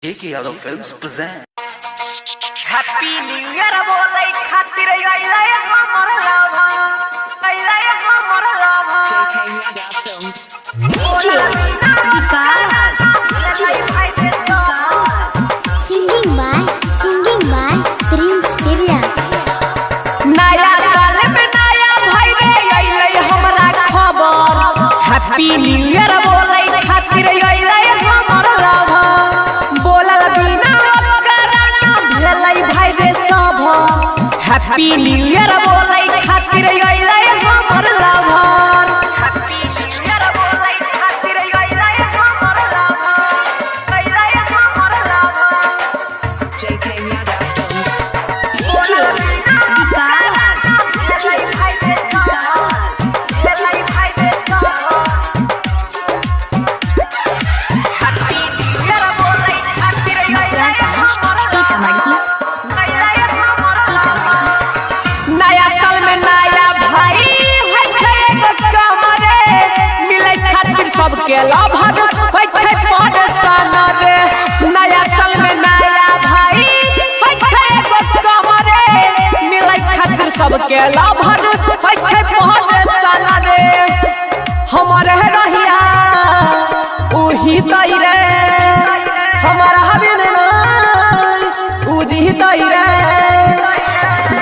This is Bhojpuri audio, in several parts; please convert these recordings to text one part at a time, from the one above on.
J.K. Yadav Films present Happy New Year बोले खातिर आइला हमर लाभा आइला हमर लाभा DJ Vikas singing by Prince Pirya। नया साल में नया भाई रे आइला हमरा खबर Happy New Year बोले खातिर आइला हमर लाभा बोलल बिना कराना भेलै भाई रे सब Happy New Year बोले खातिर आइला हमर लाभा Happy New Year बोले खातिर आइला हमर लाभा आइला हमर लाभा J.K. Yadav Films DJ Vikas नया साल में नया भाई है छै एगो कमरे मिलै खातिर सबके लाभर होइ छै परेशान रे नया साल में नया भाई है छै एगो कमरे मिलै खातिर सबके लाभर होइ छै परेशान रे हमरे रहिया ओही दई रे हमारा हबिन नहीं उजी दई रे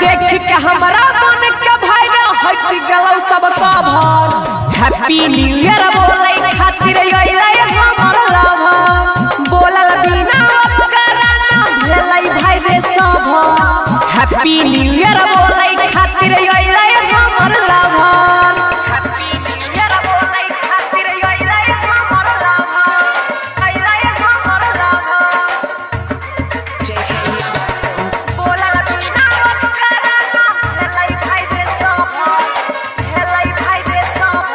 देख के हमरा मन के भाई हट गेलौ सब कभर हैप्पी न्यू ईयर बोले खातिर आइला हमर लाभा बोलल बिना कराना भेलै भाई रे सब हैप्पी न्यू ईयर बोले खातिर आइला हमर लाभा हैप्पी न्यू ईयर बोले खातिर आइला हमर लाभा आइला हमर लाभा J.K. Yadav Films बोलल बिना कराना भेलै भाई रे सब भेलै भाई रे सब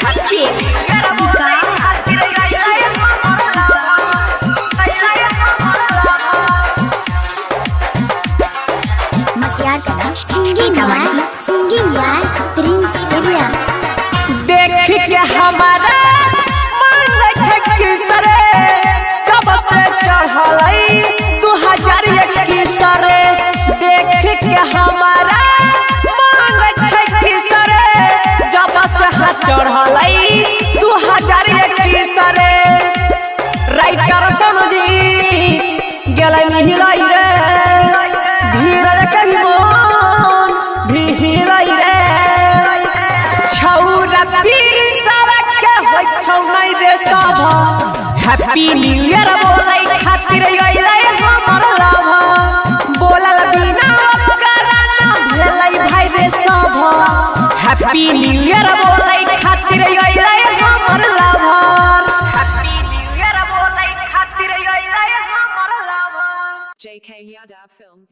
DJ singing by Prince Pirya। देख के हमारा मन छै किसरे जब से चढ़लै 2021 रे देख के हमारा मन छै किसरे जब से चढ़लै 2021 रे राइटर समझी गेलै मिलै रे धीरज के मन भी हिलै रे छौरा पीर सबक के होइ छौ नै रे सब हैप्पी न्यू ईयर बोले खातिर आइला हमर लाभा बोलल बिना कराना भेलै भाई रे सब हैप्पी न्यू ईयर बोले खातिर आइला हमर लाभा हैप्पी न्यू ईयर बोले खातिर आइला हमर लाभा J.K. Yadav Films